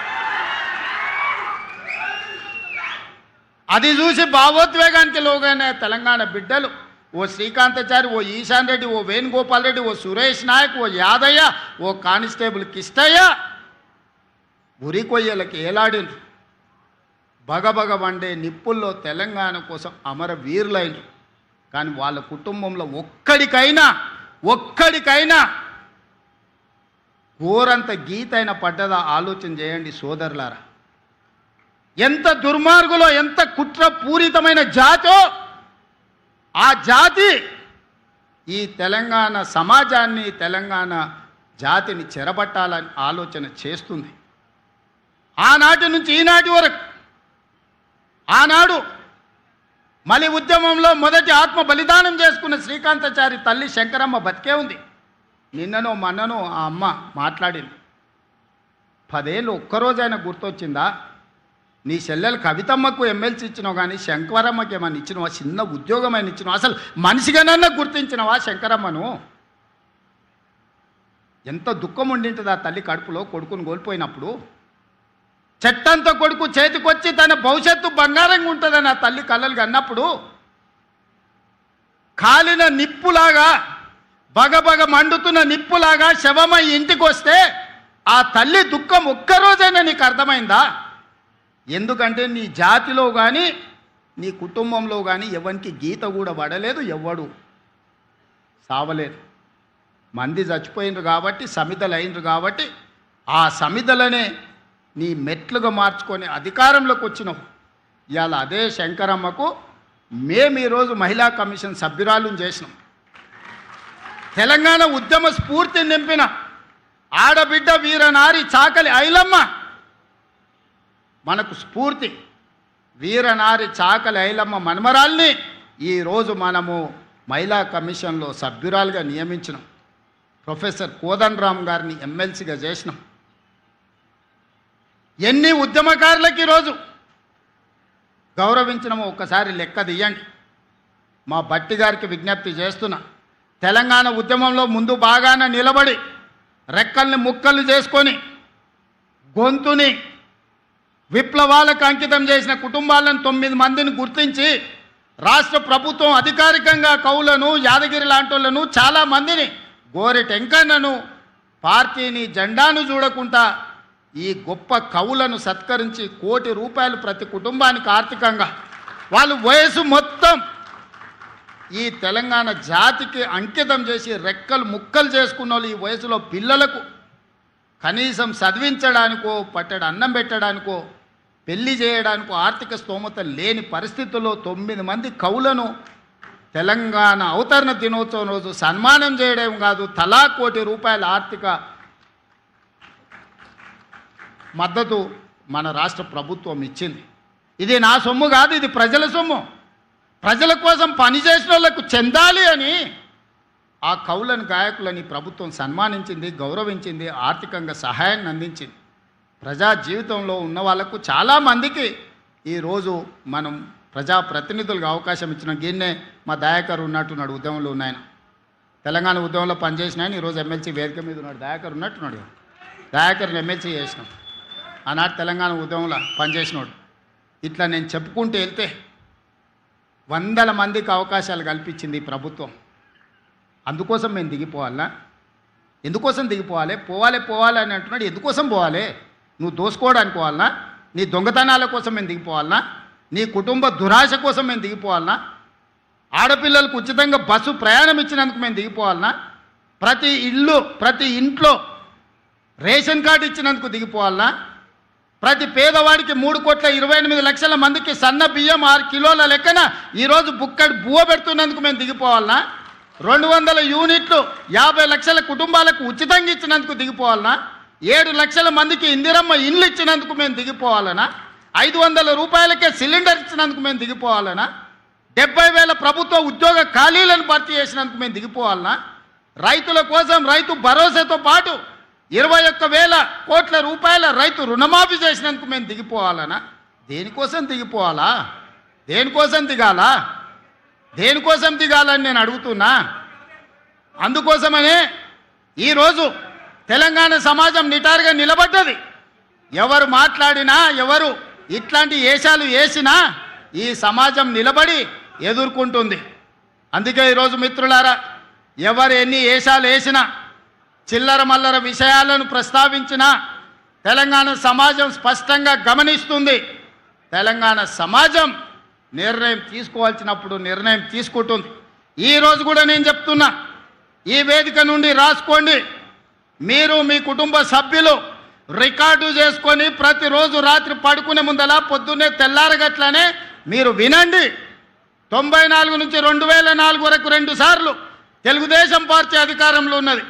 అది చూసి భావోద్వేగానికి లోగైన తెలంగాణ బిడ్డలు, ఓ శ్రీకాంతాచారి, ఓ ఈశాన్ రెడ్డి, ఓ వేణుగోపాల్ రెడ్డి, ఓ సురేష్ నాయక్, ఓ యాదయ్య, ఓ కానిస్టేబుల్ కిష్టయ్య ఉరి కొయ్యలకి ఏలాడిను. బగబగ వండే నిప్పుల్లో తెలంగాణ కోసం అమర వీరులైనరు. కానీ వాళ్ళ కుటుంబంలో ఒక్కడికైనా ఘోరంత గీతైన పడ్డదా ఆలోచన చేయండి సోదరులారా. ఎంత దుర్మార్గులో, ఎంత కుట్రపూరితమైన జాతో ఆ జాతి ఈ తెలంగాణ సమాజాన్ని, తెలంగాణ జాతిని చెరబట్టాలని ఆలోచన చేస్తుంది. ఆనాటి నుంచి ఈనాటి వరకు, ఆనాడు మలి ఉద్యమంలో మొదటి ఆత్మ బలిదానం చేసుకున్న శ్రీకాంతాచారి తల్లి శంకరమ్మ బతికే ఉంది. నిన్ననో మొన్ననో ఆ అమ్మ మాట్లాడింది. 10 ఏళ్ళు ఒక్కరోజైనా గుర్తొచ్చిందా? నీ చెల్లెలు కవితమ్మకు ఎమ్మెల్సీ ఇచ్చినావు, కానీ శంకరమ్మకి ఏమన్నా ఇచ్చినావా? చిన్న ఉద్యోగమైన ఇచ్చినావా? అసలు మనిషిగానన్నా గుర్తించినవా శంకరమ్మను? ఎంత దుఃఖం ఉండింటుంది ఆ తల్లి కడుపులో కొడుకును కోల్పోయినప్పుడు. చెట్టంత కొడుకు చేతికొచ్చి తన భవిష్యత్తు బంగారంగా ఉంటుందని ఆ తల్లి కళ్ళలు కన్నప్పుడు, కాలిన నిప్పులాగా, బగబగ మండుతున్న నిప్పులాగా శవమై ఇంటికి వస్తే ఆ తల్లి దుఃఖం ఒక్కరోజైనా నీకు అర్థమైందా? ఎందుకంటే నీ జాతిలో కానీ నీ కుటుంబంలో కానీ ఎవరికి గీత కూడా పడలేదు, ఎవడు సావలేదు. మంది చచ్చిపోయినరు కాబట్టి, సమిధలు అయినరు కాబట్టి, ఆ సమిధలనే నీ మెట్లుగా మార్చుకొని అధికారంలోకి వచ్చినావు. ఇవాళ అదే శంకరమ్మకు మేము ఈరోజు మహిళా కమిషన్ సభ్యురాలను చేసినాం. తెలంగాణ ఉద్యమ స్ఫూర్తిని నింపిన ఆడబిడ్డ వీరనారి చాకలి ఐలమ్మ మనకు స్ఫూర్తి. వీరనారి చాకలి ఐలమ్మ మనమరాల్ని ఈరోజు మనము మహిళా కమిషన్లో సభ్యురాలుగా నియమించినాం. ప్రొఫెసర్ కోదండరామ్ గారిని ఎమ్మెల్సీగా చేసినాం. ఎన్ని ఉద్యమకారులకు ఈరోజు గౌరవించినామో ఒక్కసారి లెక్క తీయండి. మా భట్టి గారికి విజ్ఞప్తి చేస్తున్నా, తెలంగాణ ఉద్యమంలో ముందు బాగానే నిలబడి రెక్కల్ని ముక్కలు చేసుకొని గొంతుని విప్లవాలకు అంకితం చేసిన కుటుంబాలను 9 మందిని గుర్తించి రాష్ట్ర ప్రభుత్వం అధికారికంగా కవులను, యాదగిరి లాంటి వాళ్ళను, చాలామందిని, గోరె టెంకన్నను, పార్టీని, జెండాను చూడకుండా ఈ గొప్ప కవులను సత్కరించి ₹1 కోటి ప్రతి కుటుంబానికి ఆర్థికంగా వాళ్ళు వయసు మొత్తం ఈ తెలంగాణ జాతికి అంకితం చేసి రెక్కలు ముక్కలు చేసుకున్న వాళ్ళు ఈ వయసులో పిల్లలకు కనీసం చదివించడానికో, పట్టెడు అన్నం పెట్టడానికో, పెళ్లి చేయడానికో ఆర్థిక స్తోమత లేని పరిస్థితుల్లో 9 మంది కవులను తెలంగాణ అవతరణ దినోత్సవం రోజు సన్మానం చేయడం కాదు, తలా ₹1 కోటి ఆర్థిక మద్దతు మన రాష్ట్ర ప్రభుత్వం ఇచ్చింది. ఇది నా సొమ్ము కాదు, ఇది ప్రజల సొమ్ము. ప్రజల కోసం పనిచేసిన వాళ్ళకు చెందాలి అని ఆ కవులను గాయకులని ప్రభుత్వం సన్మానించింది, గౌరవించింది, ఆర్థికంగా సహాయాన్ని అందించింది. ప్రజా జీవితంలో ఉన్న వాళ్ళకు చాలామందికి ఈరోజు మనం ప్రజాప్రతినిధులకు అవకాశం ఇచ్చిన గిన్నే మా దయాకర్ ఉన్నట్టున్నాడు, ఉద్యమంలో ఉన్నాయన, తెలంగాణ ఉద్యమంలో పనిచేసిన ఆయన ఈరోజు ఎమ్మెల్సీ వేదిక మీద ఉన్నాడు. దయాకర్ ఉన్నట్టున్నాడు, దయాకర్ని ఎమ్మెల్సీ చేసినాం, ఆనాడు తెలంగాణ ఉద్యమంలో పనిచేసినాడు. ఇట్లా నేను చెప్పుకుంటూ వెళ్తే వందల మందికి అవకాశాలు కల్పించింది ఈ ప్రభుత్వం. అందుకోసం మేము దిగిపోవాలనా? ఎందుకోసం దిగిపోవాలి? పోవాలి అని అంటున్నాడు. ఎందుకోసం పోవాలి? నువ్వు దోసుకోవడానికి పోవాలనా? నీ దొంగతనాల కోసం మేము దిగిపోవాలనా? నీ కుటుంబ దురాశ కోసం మేము దిగిపోవాలనా? ఆడపిల్లలకు ఉచితంగా బస్సు ప్రయాణం ఇచ్చినందుకు మేము దిగిపోవాలనా? ప్రతి ఇంట్లో రేషన్ కార్డు ఇచ్చినందుకు దిగిపోవాలనా? ప్రతి పేదవాడికి 3,28,00,000 మందికి సన్న బియ్యం 6 కిలోల లెక్కన ఈరోజు బుక్కడి బువ్వ పెడుతున్నందుకు మేము దిగిపోవాలనా? 200 యూనిట్లు 50 లక్షల కుటుంబాలకు ఉచితంగా ఇచ్చినందుకు దిగిపోవాలనా? 7 లక్షల మందికి ఇందిరమ్మ ఇండ్లు ఇచ్చినందుకు మేము దిగిపోవాలనా? 500 రూపాయలకే సిలిండర్ ఇచ్చినందుకు మేము దిగిపోవాలనా? 70,000 ప్రభుత్వ ఉద్యోగ ఖాళీలను భర్తీ చేసినందుకు మేము దిగిపోవాలనా? రైతుల కోసం రైతు భరోసాతో పాటు 21,000 కోట్ల రూపాయల రైతు రుణమాఫీ చేసినందుకు మేము దిగిపోవాలనా? దేనికోసం దిగిపోవాలా? దేనికోసం దిగాలా? దేనికోసం దిగాలని నేను అడుగుతున్నా. అందుకోసమనే ఈరోజు తెలంగాణ సమాజం నిటారుగా నిలబడ్డది. ఎవరు మాట్లాడినా, ఎవరు ఇట్లాంటి ఏషాలు వేసినా ఈ సమాజం నిలబడి ఎదుర్కొంటుంది. అందుకే ఈరోజు మిత్రులారా, ఎవరు ఎన్ని ఏషాలు వేసినా, చిల్లర మల్లర విషయాలను ప్రస్తావించినా తెలంగాణ సమాజం స్పష్టంగా గమనిస్తుంది. తెలంగాణ సమాజం నిర్ణయం తీసుకోవాల్సినప్పుడు నిర్ణయం తీసుకుంటుంది. ఈరోజు కూడా నేను చెప్తున్నా, ఈ వేదిక నుండి రాసుకోండి, మీరు మీ కుటుంబ సభ్యులు రికార్డు చేసుకొని ప్రతిరోజు రాత్రి పడుకునే ముందలా పొద్దున్నే తెల్లారగట్లనే మీరు వినండి. 94 నుంచి 2004 వరకు 2 సార్లు తెలుగుదేశం పార్టీ అధికారంలో ఉన్నది.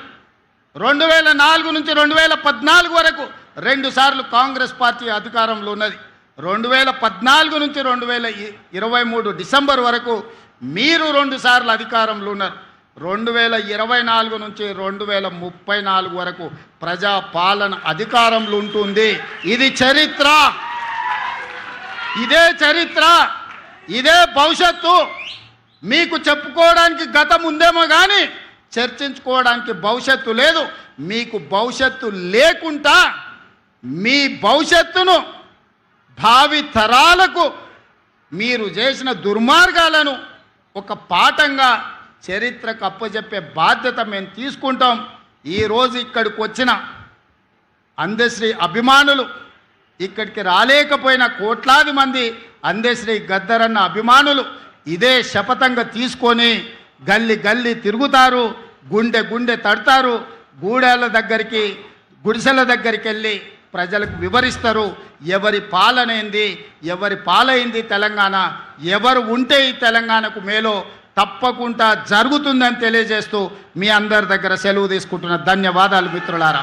2004 నుంచి 2014 వరకు 2 సార్లు కాంగ్రెస్ పార్టీ అధికారంలో ఉన్నది. 2014 నుంచి 2023 డిసెంబర్ వరకు మీరు 2 సార్లు అధికారంలో ఉన్నారు. 2024 నుంచి 2034 వరకు ప్రజా పాలన అధికారంలో ఉంటుంది. ఇది చరిత్ర, ఇదే చరిత్ర, ఇదే భవిష్యత్తు. మీకు చెప్పుకోవడానికి గతం ఉందేమో కానీ చర్చించుకోవడానికి భవిష్యత్తు లేదు. మీకు భవిష్యత్తు లేకుండా మీ భవిష్యత్తును భావి తరాలకు మీరు చేసిన దుర్మార్గాలను ఒక పాఠంగా చరిత్రకు అప్పచెప్పే బాధ్యత మేము తీసుకుంటాం. ఈరోజు ఇక్కడికి వచ్చిన అందశ్రీ అభిమానులు, ఇక్కడికి రాలేకపోయిన కోట్లాది మంది అందశ్రీ గద్దరన్న అభిమానులు ఇదే శపథంగా తీసుకొని గల్లీ గల్లీ తిరుగుతారు, గుండె గుండె తడతారు, గూడెల దగ్గరికి గుడిసెల దగ్గరికి వెళ్ళి ప్రజలకు వివరిస్తారు ఎవరి పాలనైంది, ఎవరి పాలైంది తెలంగాణ, ఎవరు ఉంటే ఈ తెలంగాణకు మేలో తప్పకుండా జరుగుతుందని తెలియజేస్తూ మీ అందరి దగ్గర సెలవు తీసుకుంటున్న ధన్యవాదాలు మిత్రులారా.